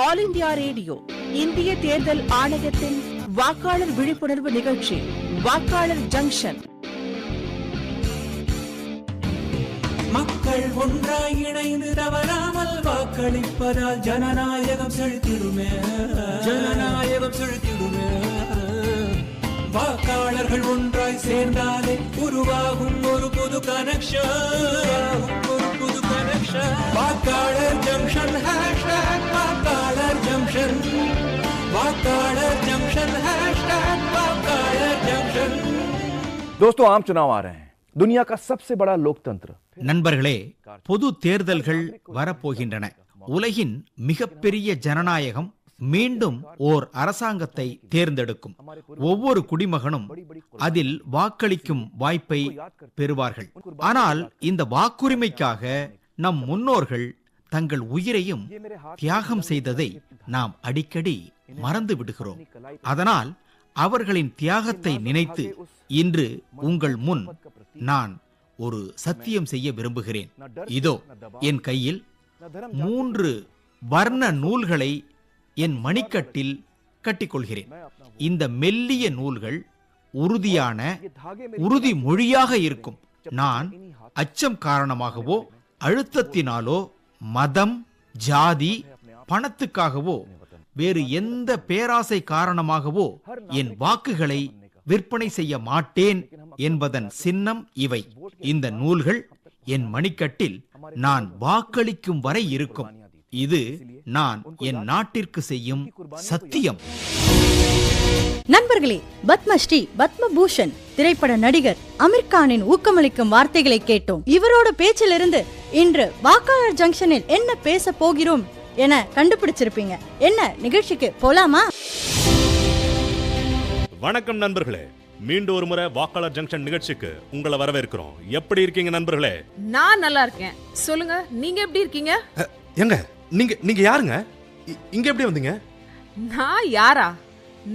All India radio இந்திய தேர்தல் ஆணையத்தின் வாக்காளர் விழிப்புணர்வு நிகழ்ச்சி வாக்காளர் ஜங்ஷன். மக்கள் ஒன்றாய் இணைந்து தவறாமல் வாக்களிப்பதால் ஜனநாயகம் செழித்திடுமே, ஜனநாயகம் செழித்திடுமே. வாக்காளர்கள் ஒன்றாய் சேர்ந்தாலே உருவாகும் ஒரு புது கனெக்ஷன், ஒரு புது கனெக்ஷன். வாக்காளர் ஜங்ஷன் ஹேஷ்டாக் வாக்காளர் ஜங்ஷன், வாக்காளர் ஜங்ஷன் ஹேஷ்டாக் வாக்காளர் ஜங்ஷன். दोस्तों, आम चुनाव आ रहे हैं. दुनिया का सबसे बड़ा लोकतंत्र. நண்பர்களே, பொது தேர்தல்கள் வரப்போகின்றன. உலகின் மிகப்பெரிய ஜனநாயகம் மீண்டும் ஓர் அரசாங்கத்தை தேர்ந்தெடுக்கும். ஒவ்வொரு குடிமகனும் அதில் வாக்களிக்கும் வாய்ப்பை பெறுவார்கள். ஆனால் இந்த வாக்குரிமைக்காக நம் முன்னோர்கள் தங்கள் உயிரையும் தியாகம் செய்ததை நாம் அடிக்கடி மறந்து விடுகிறோம். அதனால் அவர்களின் தியாகத்தை நினைத்து இன்று உங்கள் முன் நான் ஒரு சத்தியம் செய்ய விரும்புகிறேன். இதோ என் கையில் 3 வர்ண நூல்களை என் மணிக்கட்டில் கட்டிக்கொள்கிறேன். இந்த மெல்லிய நூல்கள் உறுதியான உறுதிமொழியாக இருக்கும். நான் அச்சம் காரணமாகவோ அழுத்தத்தினாலோ மதம், ஜாதி, பணத்துக்காகவோ வேறு எந்த பேராசை காரணமாகவோ என் வாக்குகளை விற்பனை செய்ய மாட்டேன் என்பதன் சின்னம் இவை. இந்த நூல்கள் என் மணிக்கட்டில் நான் வாக்களிக்கும் வரை இருக்கும். இது நான் என் நாட்டிற்கு செய்யும் சத்தியம். நண்பர்களே, பத்மஸ்ரீ பத்மபூஷன் திரைப்பட நடிகர் அமீர் கானின் ஊக்கமளிக்கும் வார்த்தைகளை கேட்டோம். இவரோட பேச்சிலிருந்து இன்று வாக்காளர் ஜங்ஷனில் என்ன பேச போகிறோம் என கண்டுபிடிச்சிருப்பீங்க. என்ன, நிகழ்ச்சிக்கு போலாமா? வணக்கம் நண்பர்களே, மீண்டும் ஒரு முறை வாக்காளர் ஜங்ஷன் நிகழ்ச்சிக்கு உங்களை வரவேற்கிறோம். எப்படி இருக்கீங்க நண்பர்களே? நான் நல்லா இருக்கேன். சொல்லுங்க, நீங்க எப்படி இருக்கீங்க? எங்க நீங்க யாருங்க? இங்க எப்படி வந்தீங்க? நான் யாரா?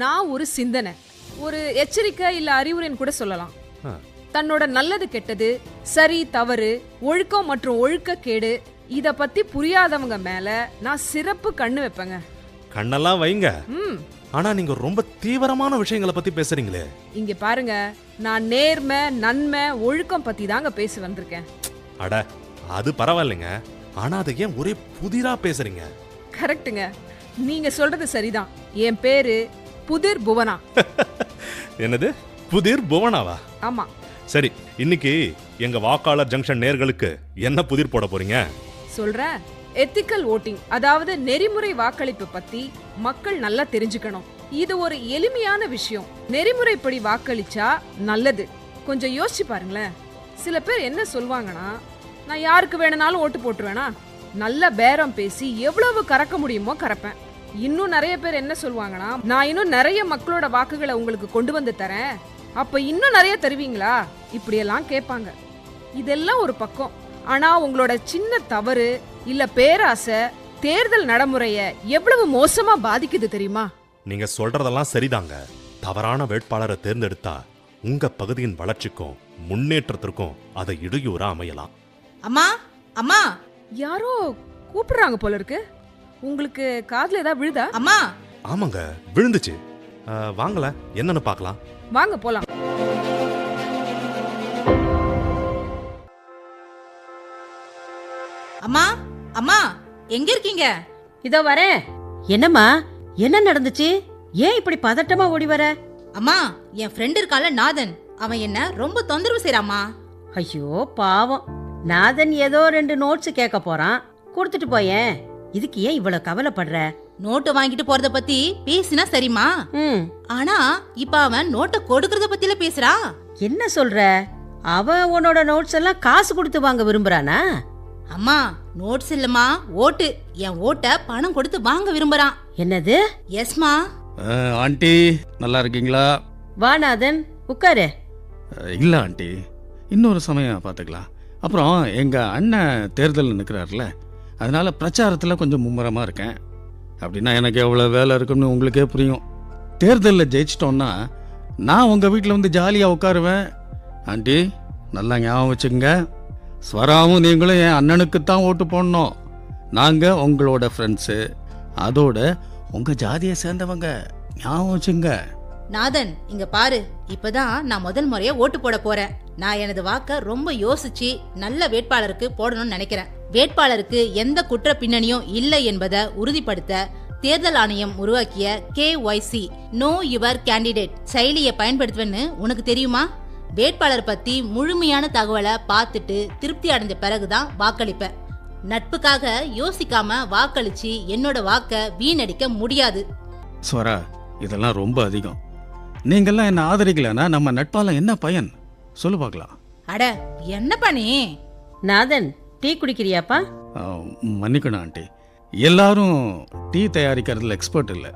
நான் ஒரு சிந்தனை, ஒரு எச்சரிக்கை இல்ல அறிவுரைன்னு கூட சொல்லலாம். தன்னோட நல்லது கெட்டது, சரி தவறு, ஒழுக்கம் மற்றும் ஒழுக்கக்கேடு இத பத்தி புரியாதவங்க மேல நான் சிறப்பு கண்ணு வைப்பேங்க. கண்ணெல்லாம் வைங்க. ஆனா நீங்க ரொம்ப தீவிரமான விஷயங்களை பத்தி பேசுறீங்களே. இங்க பாருங்க, நான் நேர்மை, நன்மை, ஒழுக்கம் பத்தி தாங்க பேச வந்திருக்கேன். அட, அது பரவாயில்லைங்க. ஆனா அதை ஏன் ஒரே புதிரா பேசுறீங்க? கரெக்ட்டுங்க, நீங்க சொல்றது சரிதான். என் பேரு புதிர் புவனா. என்னது, புதிர் புவனாவா? ஆமா. சரி, இன்னைக்கு எங்க வாக்காளர் ஜங்ஷன் நேர்களுக்கு என்ன புதிர் போட போறீங்க? சொல்றேன். எத்திக்கல் ஓட்டிங், அதாவது நெறிமுறை வாக்களிப்பு பத்தி மக்கள் நல்லா தெரிஞ்சுக்கணும். இது ஒரு எளிமையான விஷயம். நெறிமுறைப்படி வாக்களிச்சா நல்லது. கொஞ்சம் யோசிச்சு பாருங்களேன். சில பேர் என்ன சொல்வாங்கன்னா, நான் யாருக்கு வேணும்னாலும் ஓட்டு போட்டுருவேனா, நல்ல பேரம் பேசி எவ்வளவு கறக்க முடியுமோ கறப்பேன். இன்னும் நிறைய பேர் என்ன சொல்வாங்கன்னா, நான் இன்னும் நிறைய மக்களோட வாக்குகளை உங்களுக்கு கொண்டு வந்து தரேன், அப்ப இன்னும் நிறைய தருவீங்களா, இப்படியெல்லாம் கேட்பாங்க. இதெல்லாம் ஒரு பக்கம். ஆனா உங்களோட சின்ன தவறு இல்ல பேராசை தேர்தல் நடைமுறைய எவ்வளவு மோசமா பாதிக்குது தெரியுமா? நீங்க சொல்றதெல்லாம் சரிதாங்க. தவறான வேட்பாளரை தேர்ந்தெடுத்தா உங்க பகுதியின் வளர்ச்சிக்கும் முன்னேற்றத்திற்கும் அதை இடையூறா அமையலாம். அம்மா, அம்மா, யாரோ கூப்பிடுறாங்க போல இருக்கு. உங்களுக்கு காதுல ஏதாவது விழுதா? அம்மா. ஆமாங்க, விழுந்துச்சு. வாங்கல, என்னன்னு பார்க்கலாம். வாங்க போலாம். அம்மா, அம்மா, எங்க இருக்கீங்க? இதோ வரேன். என்னம்மா, என்ன நடந்துச்சு? ஏன் இப்படி பதட்டமா ஓடி வர? அம்மா, என் ஃப்ரெண்ட் இருக்கால நாதன், அவன் என்ன ரொம்ப தொந்தரவு செய்றாமா. ஐயோ பாவம், நாதன் ஏதோ 2 நோட்ஸ் கேட்க போறான், கொடுத்துட்டு போயேன். இதுக்கு ஏன் இவ்வளவு கவலைப்படுற? நோட்டு வாங்கிட்டு போறத பத்தி பேசினா சரிமா, ஆனா இப்ப அவன் நோட்டை கொடுக்கறத பத்தில பேசுறான். என்ன சொல்ற? அவன் உன்னோட நோட்ஸ் எல்லாம் காசு கொடுத்து வாங்க விரும்புறானா? அம்மா, நோட்ஸ் இல்லம்மா, ஓட்டு. என் ஓட்ட பணம் கொடுத்து வாங்க விரும்புறான். என்னது? எஸ்மா. ஆண்டி, நல்லா இருக்கீங்களா? வா நாதன், உட்காரு. இல்ல ஆண்டி, இன்னொரு சமயம் பார்த்துக்கலாம். அப்புறம் எங்க அண்ணன் தேர்தல் நிற்கிறாருல, அதனால பிரச்சாரத்தில் கொஞ்சம் மும்முரமா இருக்கேன். அப்படின்னா எனக்கு எவ்வளோ வேலை இருக்குன்னு உங்களுக்கே புரியும். தேர்தலில் ஜெயிச்சிட்டோன்னா நான் உங்கள் வீட்டில் வந்து ஜாலியாக உட்காருவேன். ஆண்டி, நல்லா ஞாபகம் வச்சுக்கோங்க, ஸ்வராவும் நீங்களும் என் அண்ணனுக்கு தான் ஓட்டு போடணும். நாங்கள் உங்களோட ஃப்ரெண்ட்ஸு, அதோட உங்க ஜாதியை சேர்ந்தவங்க, ஞாபகம் வச்சுங்க. நாதன், இங்க பாரு, இப்பதான் நான் முதல் முறையா ஓட்டு போட போறேன். நான் எனது வாக்க ரொம்ப யோசிச்சு நல்ல வேட்பாளருக்கு போடணும்னு நினைக்கிறேன். வேட்பாளருக்கு எந்த குற்ற பின்னணியும் இல்லை என்பதை உறுதிப்படுத்த தேர்தல் ஆணையம் உருவாக்கிய KYC நோ யுவர் கேண்டிடேட் செயலியை பயன்படுத்துவேன்னு உனக்கு தெரியுமா? வேட்பாளர் பத்தி முழுமையான தகவலை பார்த்துட்டு திருப்தி அடைஞ்ச பிறகுதான் வாக்களிப்பேன். நட்புக்காக யோசிக்காம வாக்களிச்சு என்னோட வாக்க வீணடிக்க முடியாது. ஸ்வரா, இதெல்லாம் ரொம்ப அதிகம். நீங்கெல்லாம் என்ன ஆதரிக்கலன்னா நம்ம நட்பால என்ன பயன் சொல்லு பார்க்கலாம். அட என்ன பண்ணி நாதன், டீ குடிக்கிறியாப்பா? மன்னிக்கணும் ஆண்டி, எல்லாரும் டீ தயாரிக்கிறதுல எக்ஸ்பர்ட் இல்லை,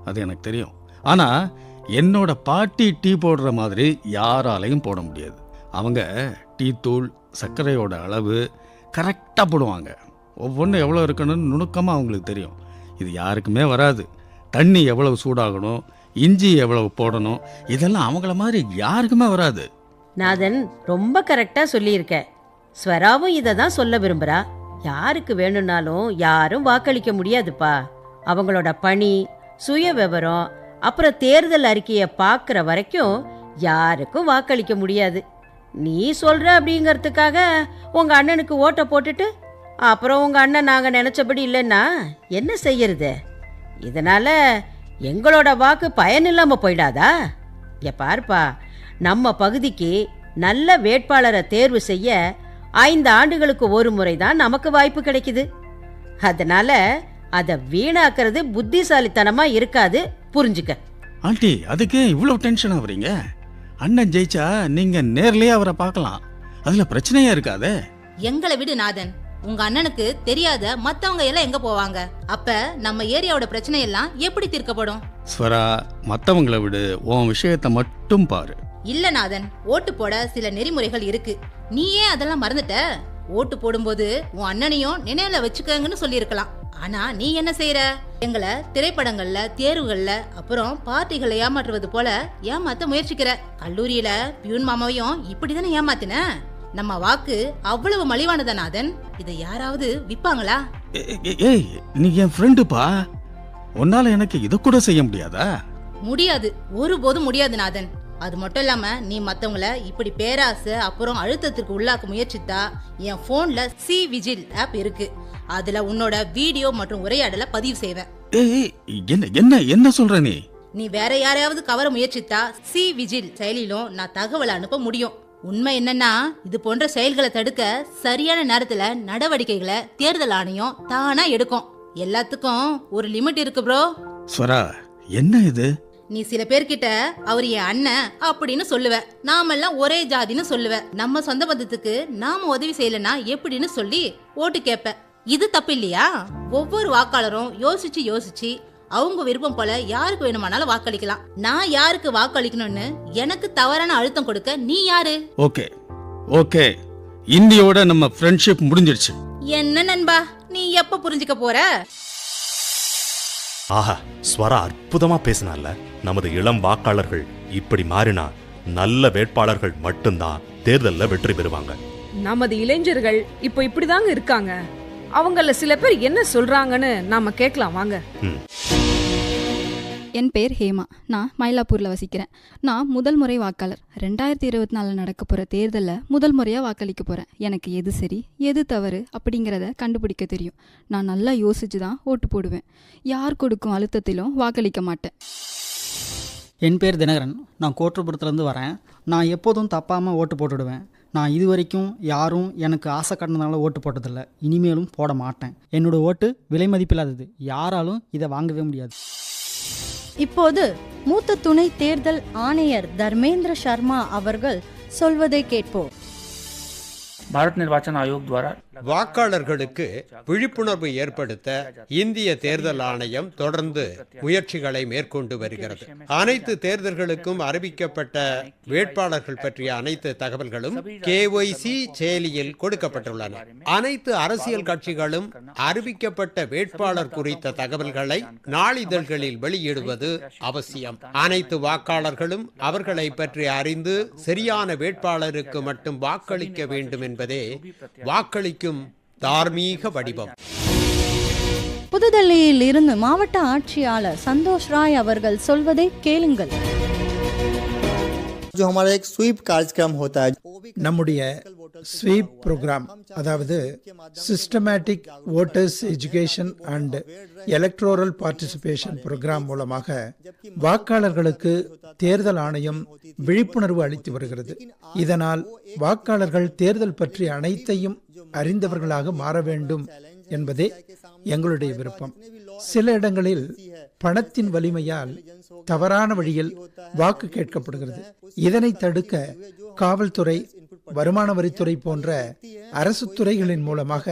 அது எனக்கு தெரியும். ஆனா என்னோட பாட்டி டீ போடுற மாதிரி யாராலையும் போட முடியாது. அவங்க டீ தூள், சர்க்கரையோட அளவு கரெக்டாக போடுவாங்க. ஒவ்வொன்றும் எவ்வளோ இருக்கணும்னு நுணுக்கமாக அவங்களுக்கு தெரியும். இது யாருக்குமே வராது. தண்ணி எவ்வளவு சூடாகணும், இஞ்சி எவ்வளவு போடணும், இதெல்லாம் அவங்கள மாதிரி யாருக்குமே வராது. நாதன், ரொம்ப கரெக்டா சொல்லியிருக்க. ஸ்வராவும் இதை தான் சொல்ல விரும்புறா. யாருக்கு வேணும்னாலும் யாரும் வாக்களிக்க முடியாதுப்பா. அவங்களோட பணி, சுய விவரம், அப்புறம் தேர்தல் அறிக்கையை பார்க்குற வரைக்கும் யாருக்கும் வாக்களிக்க முடியாது. நீ சொல்ற அப்படிங்கிறதுக்காக உங்க அண்ணனுக்கு ஓட்டை போட்டுட்டு அப்புறம் உங்க அண்ணன் நாங்கள் நினைச்சபடி இல்லைன்னா என்ன செய்யறது? இதனால எங்களோட வாக்கு பயனில்லாம போயிடாதா? பாருப்பா, நம்ம பகுதிக்கு நல்ல வேட்பாளரை தேர்வு செய்ய 5 ஆண்டுகளுக்கு ஒரு முறை தான் நமக்கு வாய்ப்பு கிடைக்குது. அதனால அதை வீணாக்குறது புத்திசாலித்தனமா இருக்காது, புரிஞ்சுக்க. ஆண்டி, அதுக்கு இவ்வளவு டென்ஷன் ஆகுறீங்க? அண்ணன் ஜெயிச்சா நீங்க நேர்லயே அவரை பார்க்கலாம், அதுல பிரச்சனையா இருக்காதே. எங்களை விடு நாதன், உங்க அண்ணனுக்கு தெரியாத மத்தவங்க எல்லாம் எங்க போவாங்க? அப்ப நம்ம ஏரியாவோட பிரச்சனை எல்லாம் எப்படி தீர்க்கப்படும்? ஸ்வரா, மத்தவங்களை விடு, உன் விஷயத்தை மட்டும் பாரு. இல்ல நாதன், ஓட்டு போட சில நெறிமுறைகள் இருக்கு. நீ ஏன் அதெல்லாம் மறந்துட்ட? ஓட்டு போடும்போது உன் அண்ணனையும் நினைவுல வச்சுக்கங்கன்னு சொல்லி இருக்கலாம். ஆனா நீ என்ன செய்யற? எங்களை திரைப்படங்கள்ல, தேர்வுகள்ல, அப்புறம் பார்ட்டிகளை ஏமாற்றுவது போல ஏமாத்த முயற்சிக்கிற. கல்லூரியில பியூன் மாமாவையும் இப்படிதானே ஏமாத்தின. நம்ம வாக்கு அவ்வளவு மலிவானதா நாதன்? இதை யாராவது விப்பாங்களா? ஏய், நீ என் ஃப்ரெண்டுப்பா, உன்னால எனக்கு இதை கூட செய்ய முடியாதா? முடியாது, ஒருபோதும் முடியாது நாதன். அது மட்டும் இல்லாம நீ மத்தவங்கள இப்படி பேராசை அப்புறம் அழுத்தத்திற்கு உள்ளாக்க முயற்சித்தா என் போன்ல சி விஜில் ஆப் இருக்கு. அதுல உன்னோட வீடியோ மற்றும் உரையாடலை பதிவு செய்வேன். என்ன சொல்ற நீ? நீ வேற யாரையாவது கவர முயற்சித்தா சி விஜில் செயலிலும் நான் தகவலை அனுப்ப முடியும். உண்மை என்னன்னா, இது போன்ற செயல்களை தடுக்க சரியான நேரத்துல நடவடிக்கைகளை தேர்தல் ஆணையம் தானா எடுக்கும். எல்லாத்துக்கும் ஒரு லிமிட் இருக்கு ப்ரோ. ஸ்வரா, என்ன இது? நீ சில பேர்கிட்ட அவர் என் அண்ணன் அப்படின்னு சொல்லுவ, நாமெல்லாம் ஒரே ஜாதின்னு சொல்லுவ. நம்ம சொந்த பந்தத்துக்கு நாம உதவி செய்யலனா எப்படின்னு சொல்லி ஓட்டு கேப்ப. இது தப்பு இல்லையா? ஒவ்வொரு வாக்காளரும் யோசிச்சு யோசிச்சு அவங்க விருப்பம் போல யாருக்கு வேணுமானாலும் வாக்களிக்கலாம். நான் யாருக்கு வாக்களிக்கணும்னு எனக்கு தவறான அழுத்தம் கொடுக்க நீ யாரு? ஓகே, இந்தியோட நம்ம ஃப்ரெண்ட்ஷிப் முடிஞ்சிருச்சு. என்ன நண்பா, நீ எப்ப புரிஞ்சுக்க போற? ஆஹா, ஸ்வரா அற்புதமா பேசினால. நமது இளம் வாக்காளர்கள் இப்படி மாறினா நல்ல வேட்பாளர்கள் மட்டும்தான் தேர்தல்ல வெற்றி பெறுவாங்க. நமது இளைஞர்கள் இப்போ இப்படிதாங்க இருக்காங்க. அவங்கள சில பேர் என்ன சொல்றாங்கன்னு நாம கேட்கலாம் வாங்க. என் பேர் ஹேமா. நான் மயிலாப்பூரில் வசிக்கிறேன். நான் முதல் முறை வாக்காளர். 2024 நடக்க போகிற தேர்தலில் முதல் முறையாக வாக்களிக்க போகிறேன். எனக்கு எது சரி எது தவறு அப்படிங்கிறத கண்டுபிடிக்க தெரியும். நான் நல்லா யோசிச்சு தான் ஓட்டு போடுவேன். யார் கொடுக்கும் அழுத்தத்திலும் வாக்களிக்க மாட்டேன். என் பேர் தினகரன். நான் கோட்டப்புறத்துலேருந்து வரேன். நான் எப்போதும் தப்பாமல் ஓட்டு போட்டுடுவேன். நான் இது வரைக்கும் யாரும் எனக்கு ஆசை காட்டினதுனால ஓட்டு போட்டதில்லை, இனிமேலும் போட மாட்டேன். என்னோடய ஓட்டு விலை மதிப்பில்லாதது, யாராலும் இதை வாங்கவே முடியாது. இப்போது மூத்த துணை தேர்தல் ஆணையர் தர்மேந்திர சர்மா அவர்கள் சொல்வதை கேட்போம். भारत निर्वाचन आयोग द्वारा வாக்காளர்களுக்கு விழிப்புணர்வு ஏற்படுத்த இந்திய தேர்தல் ஆணையம் தொடர்ந்து முயற்சிகளை மேற்கொண்டு வருகிறது. அனைத்து தேர்தல்களுக்கும் அறிவிக்கப்பட்ட வேட்பாளர்கள் பற்றிய அனைத்து தகவல்களும் KYC செயலியில் கொடுக்கப்பட்டுள்ளன. அனைத்து அரசியல் கட்சிகளும் அறிவிக்கப்பட்ட வேட்பாளர் குறித்த தகவல்களை நாளிதழ்களில் வெளியிடுவது அவசியம். அனைத்து வாக்காளர்களும் அவர்களை பற்றி அறிந்து சரியான வேட்பாளருக்கு மட்டும் வாக்களிக்க வேண்டும் என்பதே வாக்களிக்கும் தார்மீக வடிவம். புதுடெல்லியில் இருந்து மாவட்ட ஆட்சியாளர் சந்தோஷ் ராய் அவர்கள் சொல்வதை கேளுங்கள். जो हमारा एक स्वीप कार्यक्रम होता है, நம்முடைய ஸ்வீப் ப்ரோக்ராம், அதாவது systematic voters education and electoral participation programme மூலமாக வாக்காளர்களுக்கு தேர்தல் ஆணையம் விழிப்புணர்வு அளித்து வருகிறது. இதனால் வாக்காளர்கள் தேர்தல் பற்றி அனைத்தையும் அறிந்தவர்களாக மாற வேண்டும் என்பதே எங்களுடைய விருப்பம். சில இடங்களில் பணத்தின் வலிமையால் தவறான வழியில் வாக்கு கேட்கப்படுகிறது. இதனை தடுக்க காவல்துறை, வருமான வரித்துறை போன்ற அரசு துறைகளின் மூலமாக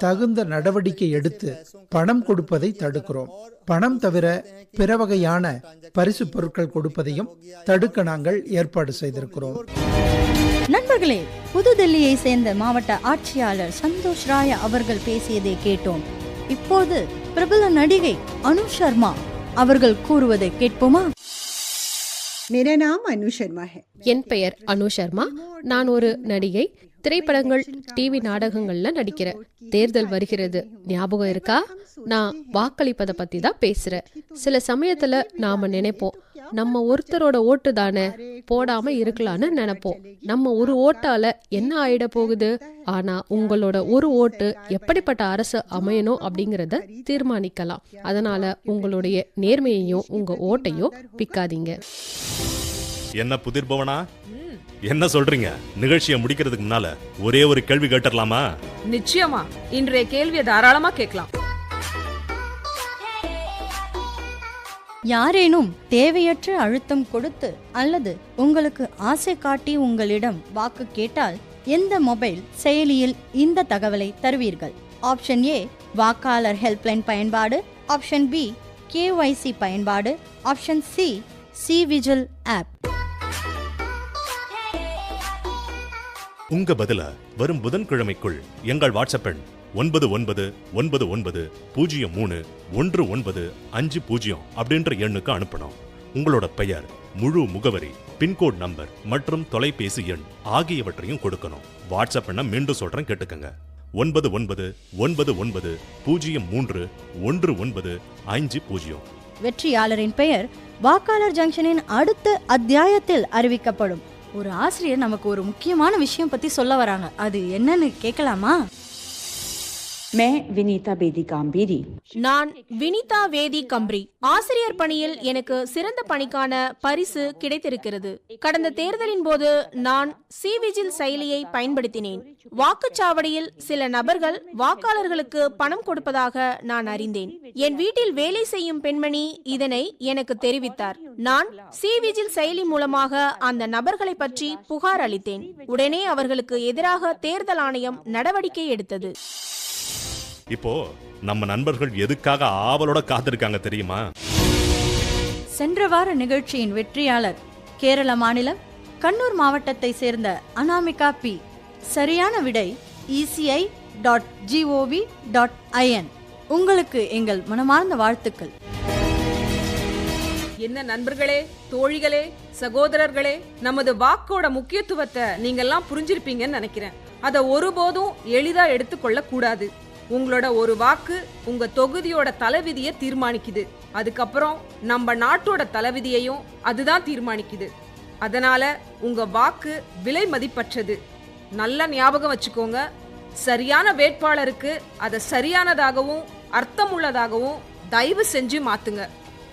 தகுந்த நடவடிக்கை எடுத்து பணம் கொடுப்பதை தடுக்கிறோம். பணம் தவிர பிற வகையான பரிசு பொருட்கள் கொடுப்பதையும் தடுக்க நாங்கள் ஏற்பாடு செய்திருக்கிறோம். நண்பர்களே, புதுடெல்லியை சேர்ந்த மாவட்ட ஆட்சியாளர் சந்தோஷ் ராய் அவர்கள் பேசியதை கேட்டோம். இப்போது பிரபல நடிகை அனு சர்மா அவர்கள் கூறுவதை கேட்போமா? मेरा नाम अनु शर्मा है. என் பெயர் அனு சர்மா. நான் ஒரு நடிகை. திரைப்படங்கள், டிவி நாடகங்கள்ல நடிக்கிறேன். தேர்தல் வருகிறது, ஞாபகம் இருக்கா? நான் வாக்களிப்பதை பத்தி தான் பேசுறேன். சில சமயத்துல நாம நினைப்போம், நம்ம ஒருத்தரோட ஓட்டு தானே, போடாம இருக்கலாம்னு நினைப்போம். நம்ம ஒரு ஓட்டால என்ன ஆயிட போகுது? ஆனா உங்களோட ஒரு ஓட்டு எப்படிப்பட்ட அரசு அமையணும் அப்படிங்கறத தீர்மானிக்கலாம். அதனால உங்களுடைய நேர்மையையும் உங்க ஓட்டையும் விற்காதீங்க. என்ன புதிர்பவனா, என்ன சொல்றீங்க? நிகழ்ச்சியை முடிக்கிறதுக்கு முன்னால ஒரே ஒரு கேள்வி கேட்டறலாமா? நிச்சயமா, இன்றைய கேள்வியை தாராளமா கேட்கலாம். யாரேனும் தேவையற்ற அழுத்தம் கொடுத்து அல்லது உங்களுக்கு ஆசை காட்டி உங்களிடம் வாக்கு கேட்டால் எந்த மொபைல் செயலியில் இந்த தகவலை தருவீர்கள்? ஆப்ஷன் ஏ வாக்காளர் ஹெல்ப்லைன் பயன்பாடு, ஆப்ஷன் பி KYC பயன்பாடு, ஆப்ஷன் சி சிவிஜில் ஆப். உங்க பதில வரும் புதன்கிழமைக்குள் எங்கள் வாட்ஸ்அப் எண் 9999031950 அப்படின்ற எண்ணுக்கு அனுப்பணும். உங்களோட பெயர், முழு முகவரி, பின்கோட் நம்பர் மற்றும் தொலைபேசி எண் ஆகியவற்றையும் கொடுக்கணும். வாட்ஸ்அப் எண்ணை மீண்டும் சொல்றேன், கேட்டுக்கங்க. 9999031950. வெற்றியாளரின் பெயர் வாக்காளர் ஜங்ஷனின் அடுத்த அத்தியாயத்தில் அறிவிக்கப்படும். ஒரு ஆசிரியர் நமக்கு ஒரு முக்கியமான விஷயம் பத்தி சொல்ல வராங்க. அது என்னன்னு கேட்கலாமா? मैं विनीता बेदी काम्बीरी. நான் வினிதா வேதி கம்ப்ரி. ஆசிரியர் பணியில் எனக்கு சிறந்த பணிக்கான பரிசு கிடைத்திருக்கிறது. கடந்த தேர்தலின் போது நான் சிவிஜில் செயலியை பயன்படுத்தினேன். வாக்குச்சாவடியில் சில நபர்கள் வாக்காளர்களுக்கு பணம் கொடுப்பதாக நான் அறிந்தேன். என் வீட்டில் வேலை செய்யும் பெண்மணி இதனை எனக்கு தெரிவித்தார். நான் சிவிஜில் செயலி மூலமாக அந்த நபர்களை பற்றி புகார் அளித்தேன். உடனே அவர்களுக்கு எதிராக தேர்தல் ஆணையம் நடவடிக்கை எடுத்தது. இப்போ நம்ம நண்பர்கள் எதுக்காக ஆவலோட காத்திருக்காங்க தெரியுமா? சென்ற வார நிகழ்ச்சியின் வெற்றியாளர் கேரள மாநிலம் கண்ணூர் மாவட்டத்தை சேர்ந்த அனாமிகா பி. சரியான விடை eci.gov.in. உங்களுக்கு எங்கள் மனமார்ந்த வாழ்த்துக்கள். என்ன நண்பர்களே, தோழிகளே, சகோதரர்களே, நமது வாக்கோட முக்கியத்துவத்தை நீங்கெல்லாம் புரிஞ்சிருப்பீங்கன்னு நினைக்கிறேன். அதை ஒருபோதும் எளிதா எடுத்துக்கொள்ள கூடாது. உங்களோட ஒரு வாக்கு உங்க தொகுதியோட தலைவிதியை தீர்மானிக்குது. அதுக்கப்புறம் நம்ம நாட்டோட தலைவிதியையும் அதுதான் தீர்மானிக்குது. அதனால உங்க வாக்கு விலை மதிப்பற்றது. நல்ல ஞாபகம் வச்சுக்கோங்க. சரியான வேட்பாளருக்கு அதை சரியானதாகவும் அர்த்தமுள்ளதாகவும் தயவு செஞ்சு மாத்துங்க.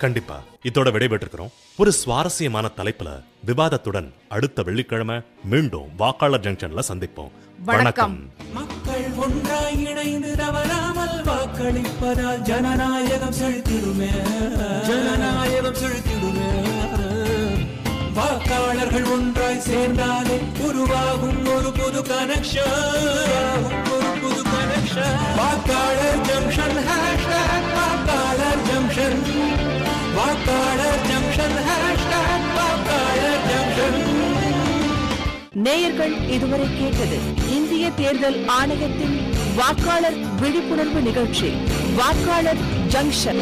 கண்டிப்பா. இதோட விடைபெற்றிருக்கிறோம். ஒரு சுவாரஸ்யமான தலைப்புல விவாதத்துடன் அடுத்த வெள்ளிக்கிழமை மீண்டும் வாக்காளர் ஜங்ஷன்ல சந்திப்போம். வணக்கம். மக்கள் ஒன்றாய் இணைந்து தவறாமல் வாக்களிப்பதால் ஜனநாயகம் செழித்திடுமே, ஜனநாயகம் செழித்திடுமே. வாக்காளர்கள் ஒன்றாய் சேர்ந்தாலே உருவாகும் ஒரு புது கனெக்ஷன், ஒரு புது கனெக்ஷன். வாக்காளர் ஜங்ஷன் ஹேஷ்டாக் வாக்காளர் ஜங்ஷன், வாக்காளர் ஜங்ஷன் ஹேஷ்டாக் வாக்காளர் ஜங்ஷன். நேயர்கள் இதுவரை கேட்டது இந்திய தேர்தல் ஆணையத்தின் வாக்காளர் விழிப்புணர்வு நிகழ்ச்சி வாக்காளர் ஜங்ஷன்.